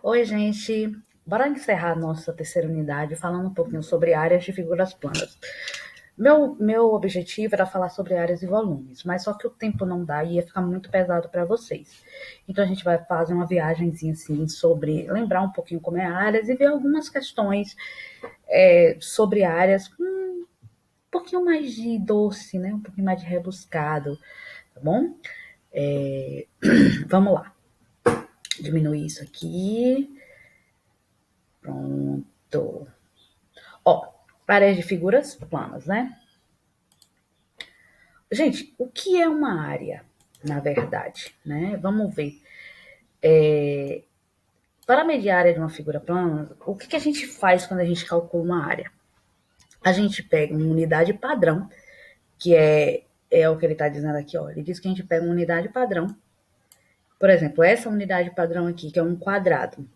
Oi, gente. Bora encerrar a nossa terceira unidade falando um pouquinho sobre áreas de figuras planas. Meu objetivo era falar sobre áreas e volumes, mas só que o tempo não dá e ia ficar muito pesado para vocês. Então a gente vai fazer uma viagemzinha assim sobre lembrar um pouquinho como é áreas e ver algumas questões sobre áreas com um pouquinho mais de doce, né? Um pouquinho mais de rebuscado, tá bom? Vamos lá. Diminuir isso aqui. Pronto. Ó, áreas de figuras planas, né? Gente, o que é uma área, na verdade, né? Vamos ver. Para medir a área de uma figura plana, o que a gente faz quando a gente calcula uma área? A gente pega uma unidade padrão, que é o que ele está dizendo aqui, ó. Ele diz que a gente pega uma unidade padrão. Por exemplo, essa unidade padrão aqui, que é um quadrado.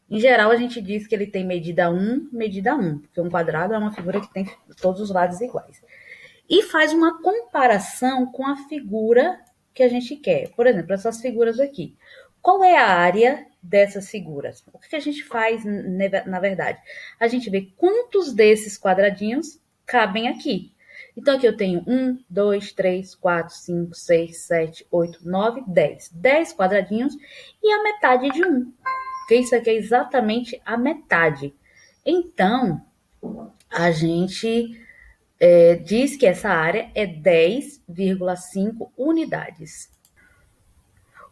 Em geral, a gente diz que ele tem medida 1, medida 1, porque um quadrado é uma figura que tem todos os lados iguais. E faz uma comparação com a figura que a gente quer. Por exemplo, essas figuras aqui. Qual é a área dessas figuras? O que a gente faz, na verdade? A gente vê quantos desses quadradinhos cabem aqui. Então, aqui eu tenho 1, 2, 3, 4, 5, 6, 7, 8, 9, 10. 10 quadradinhos e a metade de um. Porque isso aqui é exatamente a metade. Então, a gente diz que essa área é 10,5 unidades.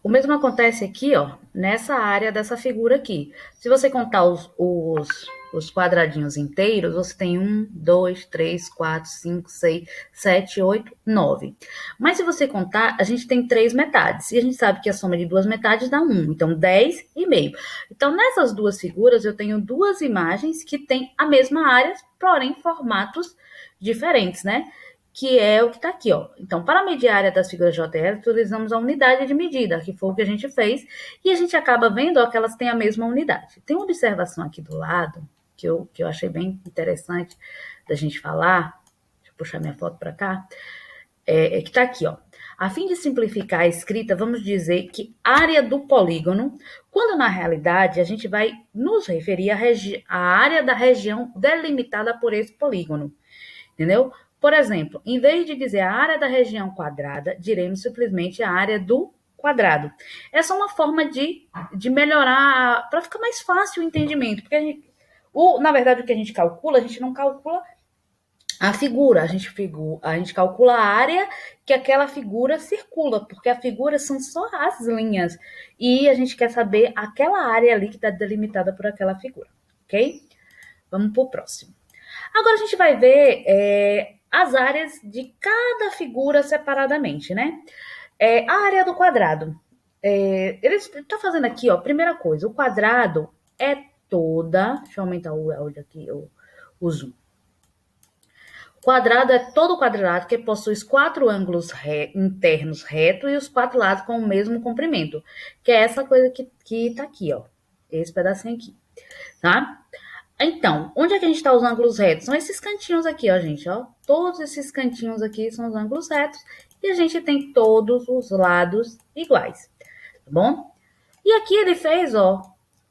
O mesmo acontece aqui, ó, nessa área dessa figura aqui. Se você contar os quadradinhos inteiros, você tem 1, 2, 3, 4, 5, 6, 7, 8, 9. Mas se você contar, a gente tem 3 metades. E a gente sabe que a soma de duas metades dá 1. Então, 10,5. Então, nessas duas figuras, eu tenho duas imagens que têm a mesma área, porém formatos diferentes, né? Que é o que está aqui, ó. Então, para medir a área das figuras JL, utilizamos a unidade de medida, que foi o que a gente fez, e a gente acaba vendo ó, que elas têm a mesma unidade. Tem uma observação aqui do lado, que eu achei bem interessante da gente falar, deixa eu puxar minha foto para cá, que está aqui, ó. A fim de simplificar a escrita, vamos dizer que área do polígono, quando na realidade a gente vai nos referir à área da região delimitada por esse polígono, entendeu? Por exemplo, em vez de dizer a área da região quadrada, diremos simplesmente a área do quadrado. Essa é uma forma de melhorar, para ficar mais fácil o entendimento, porque na verdade o que a gente não calcula a figura, a gente calcula a área que aquela figura circula, porque a figura são só as linhas, e a gente quer saber aquela área ali que está delimitada por aquela figura, ok? Vamos para o próximo. Agora a gente vai ver as áreas de cada figura separadamente, né? A área do quadrado. Ele está fazendo aqui, ó, primeira coisa, o quadrado é toda. Deixa eu aumentar o áudio aqui, o zoom. O quadrado é todo quadrado que possui os quatro ângulos internos retos e os quatro lados com o mesmo comprimento. Que é essa coisa que tá aqui, ó. Esse pedacinho aqui, tá? Então, onde é que a gente está os ângulos retos? São esses cantinhos aqui, ó, gente, ó. Todos esses cantinhos aqui são os ângulos retos e a gente tem todos os lados iguais, tá bom? E aqui ele fez, ó,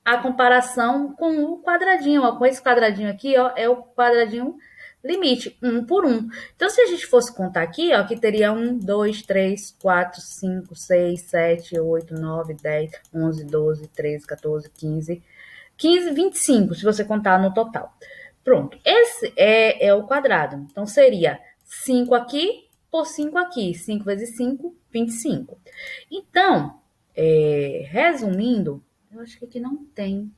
a comparação com o quadradinho, ó, com esse quadradinho aqui, ó, é o quadradinho limite, 1 por 1. Então, se a gente fosse contar aqui, ó, que teria 1, 2, 3, 4, 5, 6, 7, 8, 9, 10, 11, 12, 13, 14, 15, 25, se você contar no total. Pronto, esse é o quadrado. Então, seria 5 aqui por 5 aqui. 5 vezes 5, 25. Então, resumindo, eu acho que aqui não tem.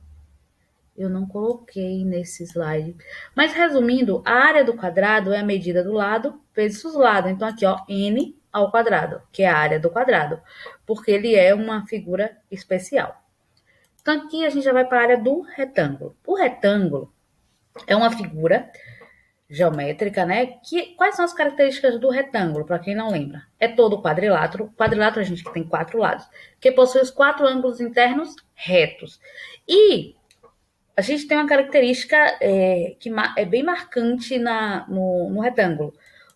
Eu não coloquei nesse slide. Mas, resumindo, a área do quadrado é a medida do lado vezes os lados. Então, aqui, ó, n ao quadrado, que é a área do quadrado. Porque ele é uma figura especial. Então, aqui a gente já vai para a área do retângulo. O retângulo é uma figura geométrica, né? Quais são as características do retângulo, para quem não lembra? É todo quadrilátero. Quadrilátero a gente tem quatro lados, que possui os quatro ângulos internos retos. E a gente tem uma característica que é bem marcante no retângulo.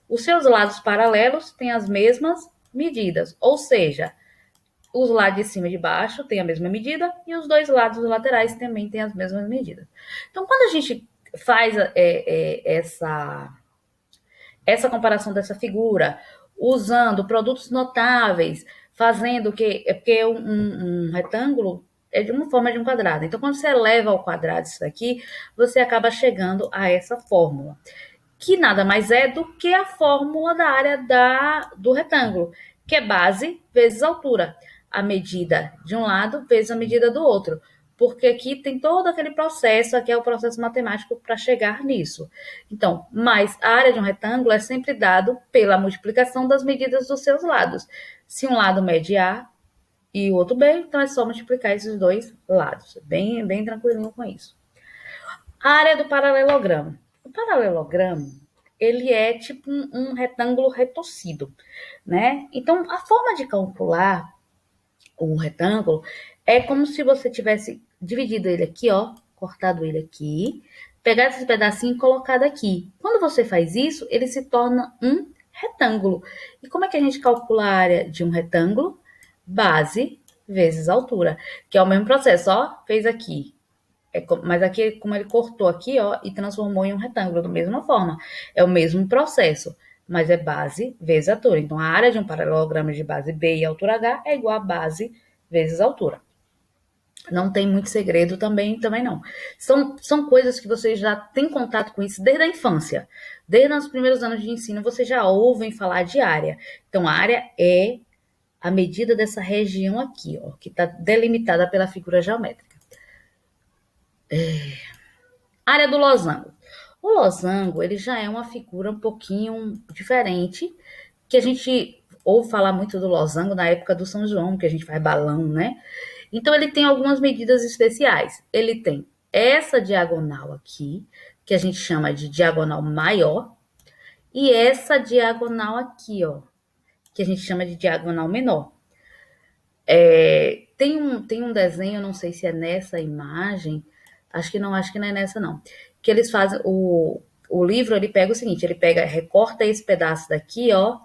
Os seus lados paralelos têm as mesmas medidas, ou seja, os lados de cima e de baixo têm a mesma medida e os dois lados laterais também têm as mesmas medidas. Então, quando a gente faz essa comparação dessa figura, usando produtos notáveis, fazendo que. É porque um retângulo é de uma forma de um quadrado. Então, quando você eleva ao quadrado isso daqui, você acaba chegando a essa fórmula, que nada mais é do que a fórmula da área do retângulo, que é base vezes altura. A medida de um lado vezes a medida do outro. Porque aqui tem todo aquele processo, aqui é o processo matemático para chegar nisso. Então, mas a área de um retângulo é sempre dado pela multiplicação das medidas dos seus lados. Se um lado mede A e o outro B, então é só multiplicar esses dois lados. Bem tranquilinho com isso. A área do paralelogramo. O paralelogramo, ele é tipo um retângulo retorcido, né? Então, a forma de calcular um retângulo é como se você tivesse dividido ele aqui, ó, cortado ele aqui, pegado esse pedacinho e colocado aqui. Quando você faz isso, ele se torna um retângulo. E como é que a gente calcula a área de um retângulo? Base vezes altura, que é o mesmo processo, ó, fez aqui, mas aqui, como ele cortou aqui, ó, e transformou em um retângulo da mesma forma. É o mesmo processo, mas é base vezes altura. Então, a área de um paralelogramo de base B e altura H é igual a base vezes altura. Não tem muito segredo também não. São coisas que vocês já têm contato com isso desde a infância. Desde os primeiros anos de ensino, vocês já ouvem falar de área. Então, a área é a medida dessa região aqui, ó, que está delimitada pela figura geométrica. Área do losango. O losango, ele já é uma figura um pouquinho diferente, que a gente ouve falar muito do losango na época do São João, que a gente faz balão, né? Então, ele tem algumas medidas especiais. Ele tem essa diagonal aqui, que a gente chama de diagonal maior, e essa diagonal aqui, ó, que a gente chama de diagonal menor. Tem um desenho, não sei se é nessa imagem, acho que não é nessa não, que eles fazem, o livro, ele pega o seguinte, ele recorta esse pedaço daqui, ó,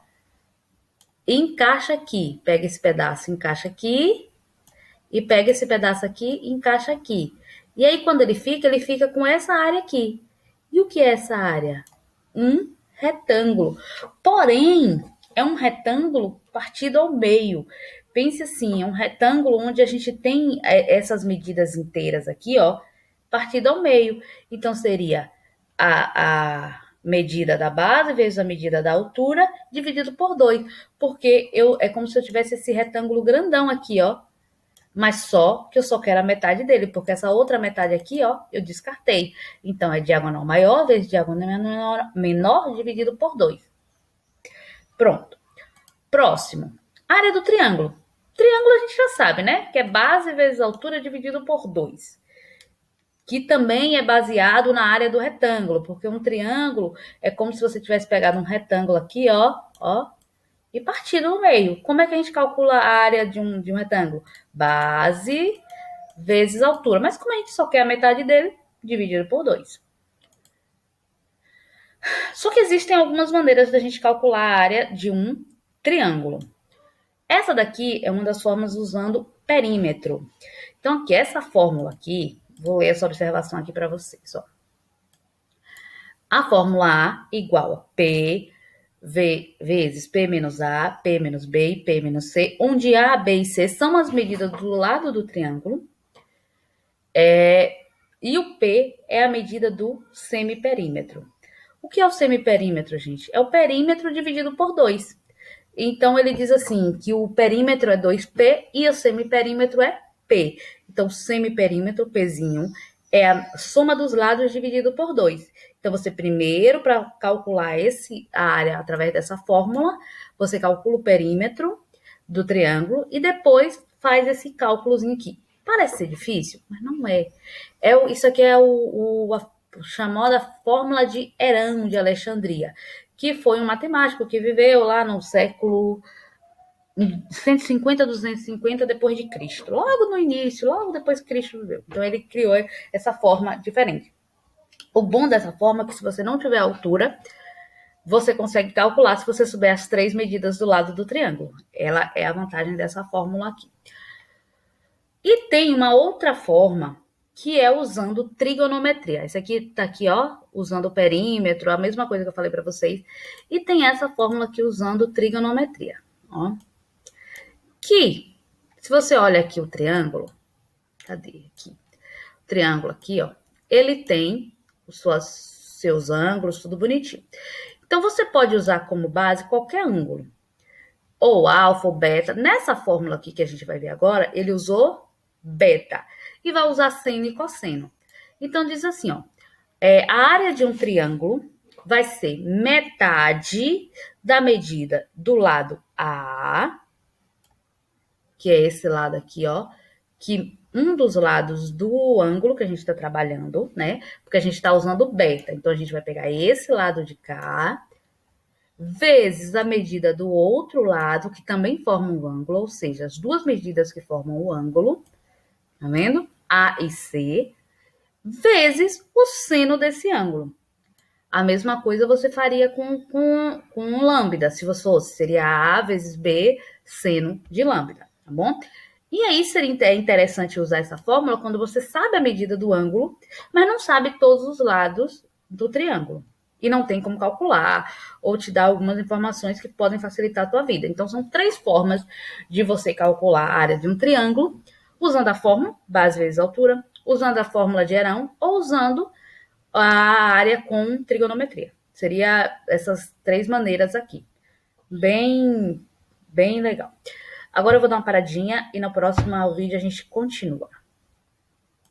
e encaixa aqui, pega esse pedaço, encaixa aqui, e pega esse pedaço aqui e encaixa aqui. E aí, quando ele fica com essa área aqui. E o que é essa área? Um retângulo. Porém, é um retângulo partido ao meio. Pense assim, é um retângulo onde a gente tem essas medidas inteiras aqui, ó, partido ao meio. Então, seria a medida da base vezes a medida da altura dividido por 2. Porque é como se eu tivesse esse retângulo grandão aqui, ó, mas só que eu só quero a metade dele, porque essa outra metade aqui, ó, eu descartei. Então, é diagonal maior vezes diagonal menor dividido por 2. Pronto. Próximo. Área do triângulo. Triângulo a gente já sabe, né? Que é base vezes altura dividido por 2. Que também é baseado na área do retângulo, porque um triângulo é como se você tivesse pegado um retângulo aqui, ó, e partido no meio. Como é que a gente calcula a área de um retângulo? Base vezes altura. Mas como a gente só quer a metade dele, dividido por 2. Só que existem algumas maneiras da gente calcular a área de um triângulo. Essa daqui é uma das formas usando perímetro. Então, aqui, essa fórmula aqui, vou ler essa observação aqui para vocês. Ó. A fórmula A igual a P vezes P menos A, P menos B e P menos C, onde A, B e C são as medidas do lado do triângulo. E o P é a medida do semiperímetro. O que é o semiperímetro, gente? É o perímetro dividido por 2. Então, ele diz assim, que o perímetro é 2P e o semiperímetro é P. Então, semiperímetro, Pzinho, é a soma dos lados dividido por 2. Então, você primeiro, para calcular a área através dessa fórmula, você calcula o perímetro do triângulo e depois faz esse cálculozinho aqui. Parece ser difícil, mas não é. Isso aqui é a chamada fórmula de Herão de Alexandria, que foi um matemático que viveu lá no século 150, 250 depois de Cristo. Logo no início, logo depois que Cristo viveu. Então, ele criou essa forma diferente. O bom dessa forma é que se você não tiver altura, você consegue calcular se você souber as 3 medidas do lado do triângulo. Ela é a vantagem dessa fórmula aqui. E tem uma outra forma, que é usando trigonometria. Esse aqui tá aqui, ó, usando o perímetro, a mesma coisa que eu falei para vocês. E tem essa fórmula aqui usando trigonometria, ó. Que, se você olha aqui o triângulo, cadê aqui? O triângulo aqui, ó, ele tem seus ângulos, tudo bonitinho. Então, você pode usar como base qualquer ângulo, ou alfa ou beta. Nessa fórmula aqui que a gente vai ver agora, ele usou beta, e vai usar seno e cosseno. Então, diz assim, ó, a área de um triângulo vai ser metade da medida do lado A, que é esse lado aqui, ó, que um dos lados do ângulo que a gente está trabalhando, né? Porque a gente está usando beta. Então, a gente vai pegar esse lado de cá, vezes a medida do outro lado, que também forma um ângulo, ou seja, as duas medidas que formam o ângulo, tá vendo? A e C, vezes o seno desse ângulo. A mesma coisa você faria com um lambda. Se você fosse, seria A vezes B seno de lambda, tá bom? E aí seria interessante usar essa fórmula quando você sabe a medida do ângulo, mas não sabe todos os lados do triângulo. E não tem como calcular, ou te dar algumas informações que podem facilitar a tua vida. Então, são 3 formas de você calcular a área de um triângulo, usando a fórmula, base vezes altura, usando a fórmula de Herão, ou usando a área com trigonometria. Seria essas 3 maneiras aqui. Bem legal. Agora eu vou dar uma paradinha e no próximo vídeo a gente continua.